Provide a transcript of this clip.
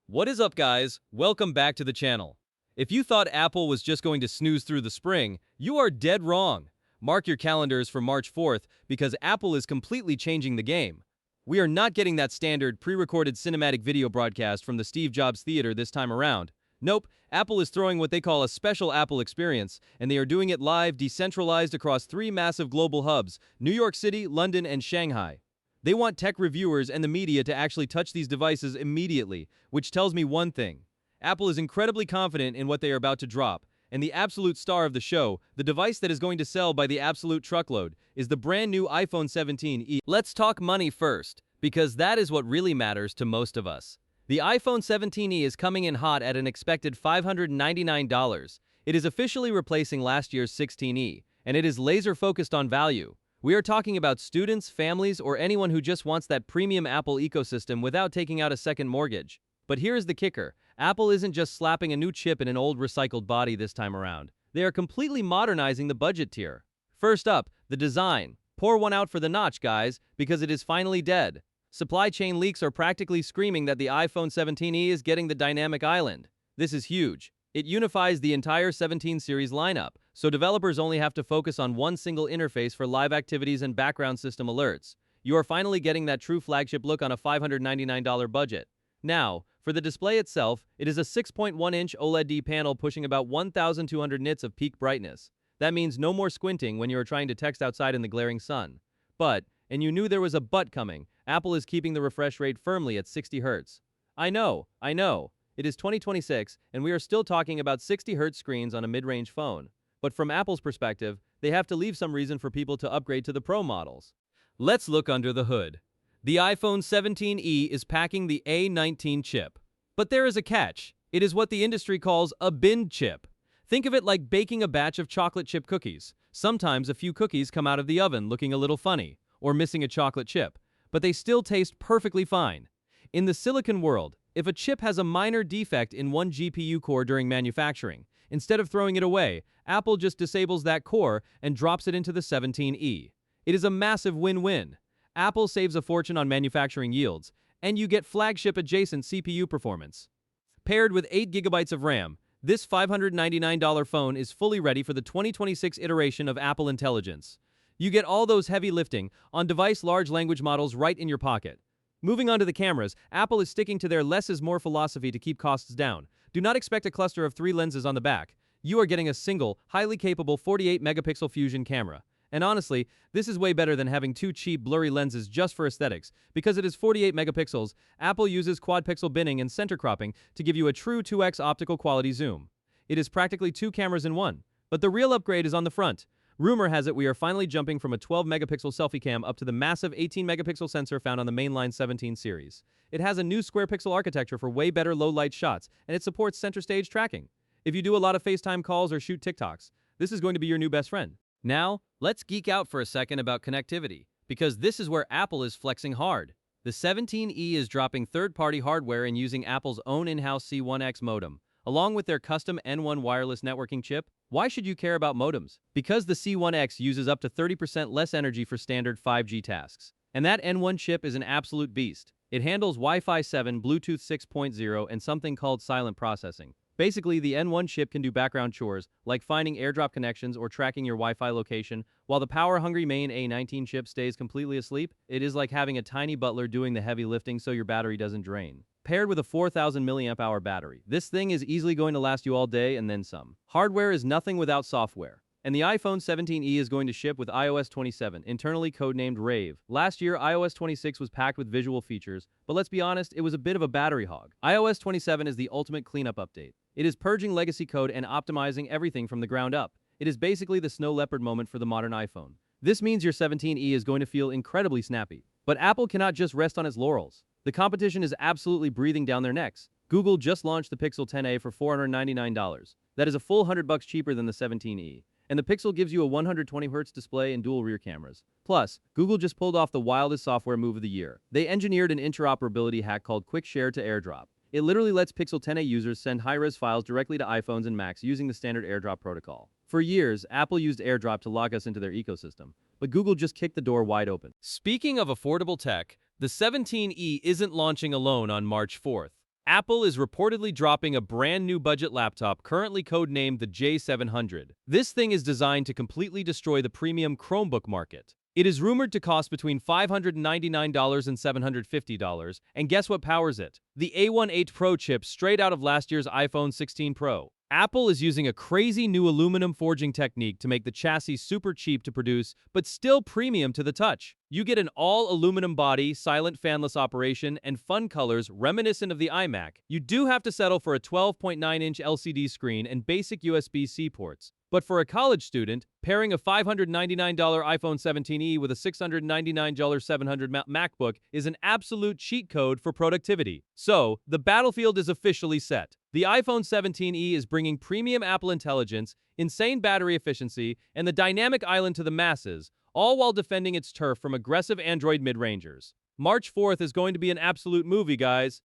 What is up, guys? Welcome back to the channel. If you thought Apple was just going to snooze through the spring, you are dead wrong. Mark your calendars for March 4th because Apple is completely changing the game. We are not getting that standard pre-recorded cinematic video broadcast from the Steve Jobs Theater this time around. Nope, Apple is throwing what they call a special Apple experience, and they are doing it live, decentralized across three massive global hubs: New York City, London, and Shanghai. They want tech reviewers and the media to actually touch these devices immediately, which tells me one thing. Apple is incredibly confident in what they are about to drop, and the absolute star of the show, the device that is going to sell by the absolute truckload, is the brand new iPhone 17e. Let's talk money first, because that is what really matters to most of us. The iPhone 17e is coming in hot at an expected $599. It is officially replacing last year's 16e, and it is laser focused on value. We are talking about students, families, or anyone who just wants that premium Apple ecosystem without taking out a second mortgage. But here's the kicker. Apple isn't just slapping a new chip in an old recycled body this time around. They are completely modernizing the budget tier. First up, the design. Pour one out for the notch, guys, because it is finally dead. Supply chain leaks are practically screaming that the iPhone 17e is getting the dynamic island. This is huge. It unifies the entire 17 series lineup, so developers only have to focus on one single interface for live activities and background system alerts. You are finally getting that true flagship look on a $599 budget. Now, for the display itself, it is a 6.1-inch OLED panel pushing about 1,200 nits of peak brightness. That means no more squinting when you are trying to text outside in the glaring sun. But, and you knew there was a but coming, Apple is keeping the refresh rate firmly at 60 Hz. I know. It is 2026, and we are still talking about 60 Hz screens on a mid-range phone. But from Apple's perspective, they have to leave some reason for people to upgrade to the Pro models. Let's look under the hood. The iPhone 17e is packing the A19 chip. But there is a catch. It is what the industry calls a bin chip. Think of it like baking a batch of chocolate chip cookies. Sometimes a few cookies come out of the oven looking a little funny, or missing a chocolate chip, but they still taste perfectly fine. In the silicon world, if a chip has a minor defect in one GPU core during manufacturing, instead of throwing it away, Apple just disables that core and drops it into the 17e. It is a massive win-win. Apple saves a fortune on manufacturing yields, and you get flagship adjacent CPU performance. Paired with 8 GB of RAM, this $599 phone is fully ready for the 2026 iteration of Apple Intelligence. You get all those heavy lifting on-device large language models right in your pocket. Moving on to the cameras, Apple is sticking to their less is more philosophy to keep costs down. Do not expect a cluster of 3 lenses on the back. You are getting a single, highly capable 48-megapixel fusion camera. And honestly, this is way better than having 2 cheap, blurry lenses just for aesthetics. Because it is 48 megapixels, Apple uses quad-pixel binning and center cropping to give you a true 2x optical quality zoom. It is practically 2 cameras in one. But the real upgrade is on the front. Rumor has it we are finally jumping from a 12-megapixel selfie cam up to the massive 18-megapixel sensor found on the mainline 17 series. It has a new square pixel architecture for way better low-light shots, and it supports center stage tracking. If you do a lot of FaceTime calls or shoot TikToks, this is going to be your new best friend. Now, let's geek out for a second about connectivity, because this is where Apple is flexing hard. The 17e is dropping third-party hardware and using Apple's own in-house C1X modem, along with their custom N1 wireless networking chip. Why should you care about modems? Because the C1X uses up to 30% less energy for standard 5G tasks. And that N1 chip is an absolute beast. It handles Wi-Fi 7, Bluetooth 6.0, and something called silent processing. Basically, the N1 chip can do background chores, like finding AirDrop connections or tracking your Wi-Fi location, while the power-hungry main A19 chip stays completely asleep. It is like having a tiny butler doing the heavy lifting so your battery doesn't drain. Paired with a 4,000 mAh battery, this thing is easily going to last you all day and then some. Hardware is nothing without software. And the iPhone 17e is going to ship with iOS 27, internally codenamed Rave. Last year, iOS 26 was packed with visual features, but let's be honest, it was a bit of a battery hog. iOS 27 is the ultimate cleanup update. It is purging legacy code and optimizing everything from the ground up. It is basically the snow leopard moment for the modern iPhone. This means your 17e is going to feel incredibly snappy. But Apple cannot just rest on its laurels. The competition is absolutely breathing down their necks. Google just launched the Pixel 10a for $499. That is a full $100 cheaper than the 17e. And the Pixel gives you a 120Hz display and dual rear cameras. Plus, Google just pulled off the wildest software move of the year. They engineered an interoperability hack called Quick Share to AirDrop. It literally lets Pixel 10a users send high-res files directly to iPhones and Macs using the standard AirDrop protocol. For years, Apple used AirDrop to lock us into their ecosystem, but Google just kicked the door wide open. Speaking of affordable tech, the 17e isn't launching alone on March 4th. Apple is reportedly dropping a brand new budget laptop currently codenamed the J700. This thing is designed to completely destroy the premium Chromebook market. It is rumored to cost between $599 and $750, and guess what powers it? The A18 Pro chip straight out of last year's iPhone 16 Pro. Apple is using a crazy new aluminum forging technique to make the chassis super cheap to produce, but still premium to the touch. You get an all-aluminum body, silent fanless operation, and fun colors reminiscent of the iMac. You do have to settle for a 12.9-inch LCD screen and basic USB-C ports. But for a college student, pairing a $599 iPhone 17e with a $699 700 MacBook is an absolute cheat code for productivity. So, the battlefield is officially set. The iPhone 17e is bringing premium Apple intelligence, insane battery efficiency, and the dynamic island to the masses, all while defending its turf from aggressive Android mid-rangers. March 4th is going to be an absolute movie, guys.